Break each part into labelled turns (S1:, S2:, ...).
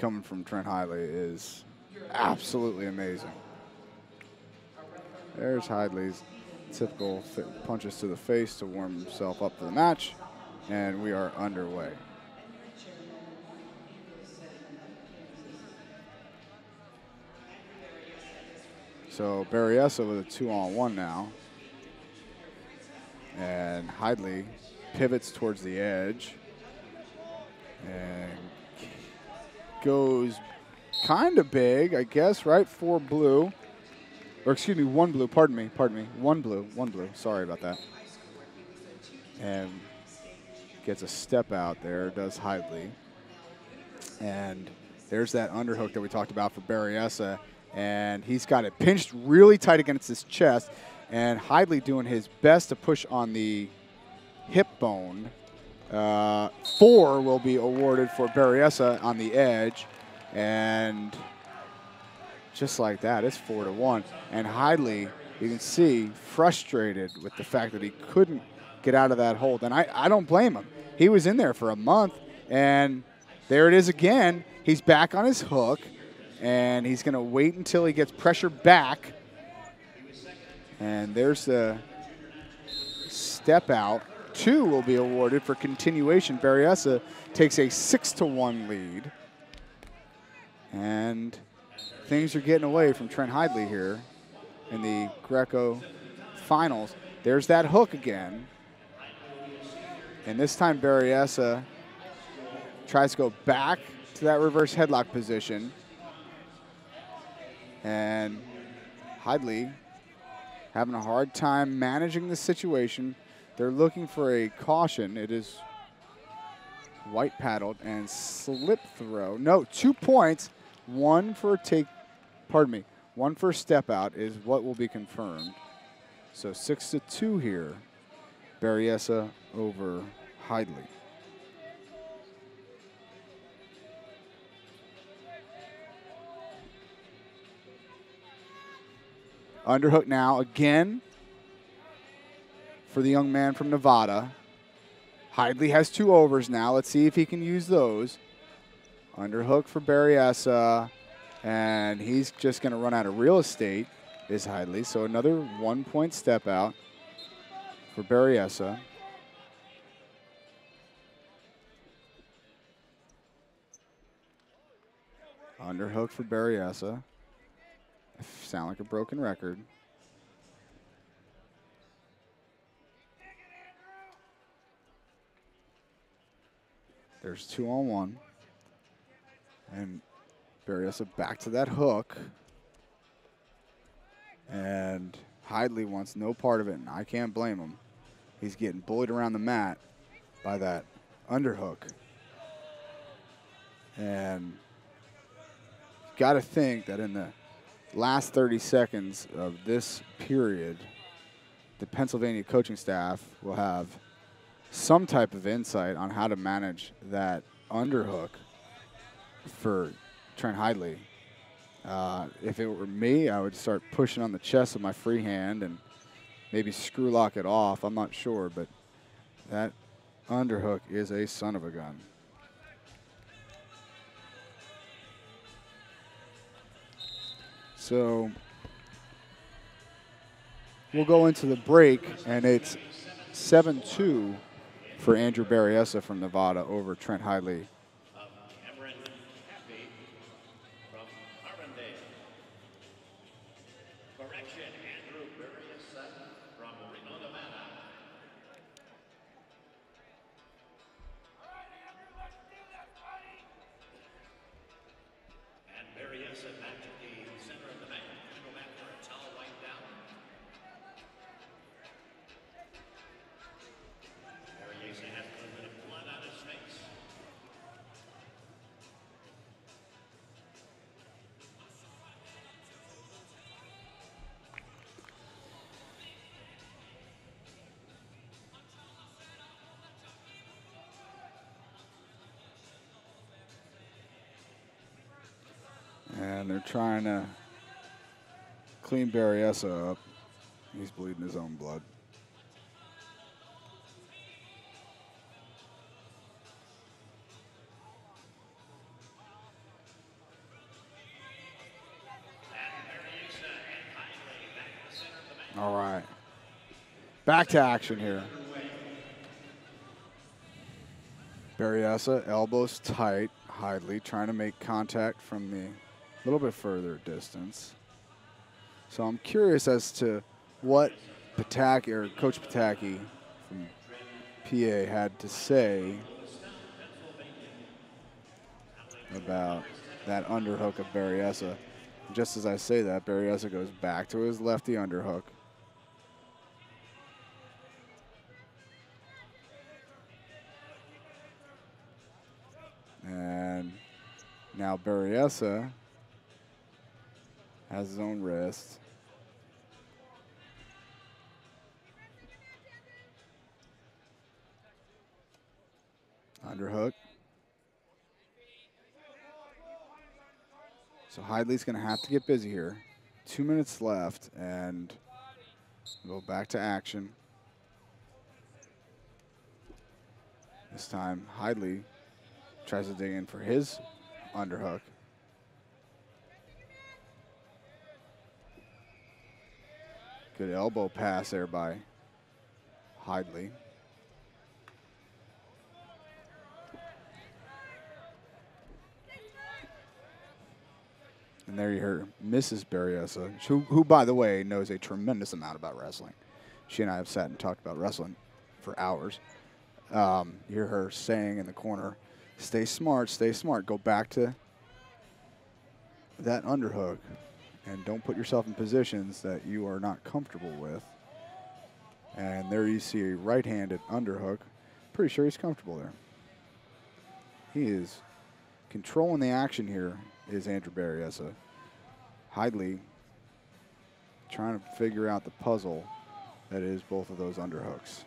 S1: coming from Trent Hidlay is absolutely amazing. There's Hidlay's typical punches to the face to warm himself up for the match, and we are underway. So Berreyesa with a 2-on-1 now. And Hidlay pivots towards the edge and goes kind of big, I guess, right? 4 blue. Or excuse me, 1 blue, pardon me. 1 blue, sorry about that. And gets a step out there, does Hidlay. And there's that underhook that we talked about for Berreyesa. And he's got it pinched really tight against his chest. And Hidlay doing his best to push on the hip bone. 4 will be awarded for Berreyesa on the edge. And just like that, it's 4-1. And Hidlay, you can see, frustrated with the fact that he couldn't get out of that hold. And I don't blame him. He was in there for a month, and there it is again. He's back on his hook. And he's going to wait until he gets pressure back. And there's the step out. 2 will be awarded for continuation. Berreyesa takes a 6-1 lead. And things are getting away from Trent Hidlay here in the Greco finals. There's that hook again. And this time Berreyesa tries to go back to that reverse headlock position. And Hidlay having a hard time managing the situation. They're looking for a caution. It is white paddled and slip throw. No, 2 points. 1 for a 1 for a step out is what will be confirmed. So 6-2 here. Berreyesa over Hidlay. Underhook now again for the young man from Nevada. Hidlay has 2 overs now. Let's see if he can use those. Underhook for Berreyesa, and he's just going to run out of real estate, is Hidlay. So another 1-point step out for Berreyesa. Underhook for Berreyesa. Sound like a broken record. There's 2-on-1. And Berreyesa back to that hook. And Hidlay wants no part of it, and I can't blame him. He's getting bullied around the mat by that underhook. And got to think that in the last 30 seconds of this period, the Pennsylvania coaching staff will have some type of insight on how to manage that underhook for Trent Hidlay. If it were me, I would start pushing on the chest with my free hand and maybe screw lock it off. I'm not sure, but that underhook is a son of a gun. So we'll go into the break, and it's 7-2 for Andrew Berreyesa from Nevada over Trent Hidlay. And they're trying to clean Berreyesa up. He's bleeding his own blood. Back to action here. Berreyesa, elbows tight. Hidlay trying to make contact from the little bit further distance. So I'm curious as to what Pataki, or Coach Pataki from PA had to say about that underhook of Berreyesa. Just as I say that, Berreyesa goes back to his lefty underhook. And now Berreyesa has his own wrist. Underhook. So Hidlay's going to have to get busy here. 2 minutes left, and go back to action. This time, Hidlay tries to dig in for his underhook. Good elbow pass there by Hidlay. And there you hear Mrs. Berreyesa, who, by the way, knows a tremendous amount about wrestling. She and I have sat and talked about wrestling for hours. You hear her saying in the corner, stay smart, go back to that underhook, and don't put yourself in positions that you are not comfortable with. And there you see a right-handed underhook. Pretty sure he's comfortable there. He is controlling the action here, is Andrew Berreyesa. Hidlay trying to figure out the puzzle that is both of those underhooks.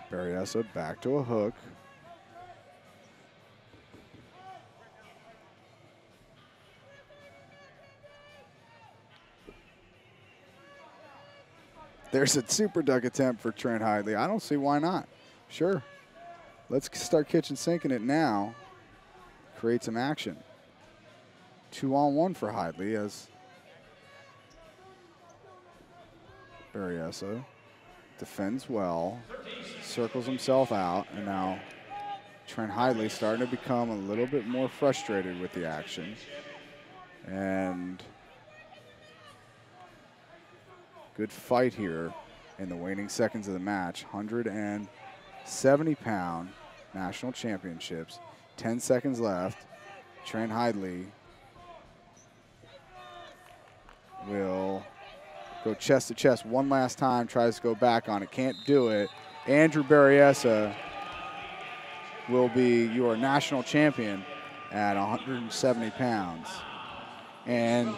S1: Berreyesa back to a hook. There's a super duck attempt for Trent Hidlay. I don't see why not. Sure. Let's start kitchen sinking it now. Create some action. 2-on-1 for Hidlay as Berreyesa defends well, circles himself out, and now Trent Hidlay starting to become a little bit more frustrated with the action. And good fight here in the waning seconds of the match. 170-pound national championships. 10 seconds left. Trent Hidlay will go chest to chest one last time, tries to go back on it, can't do it. Andrew Berreyesa will be your national champion at 170 pounds. And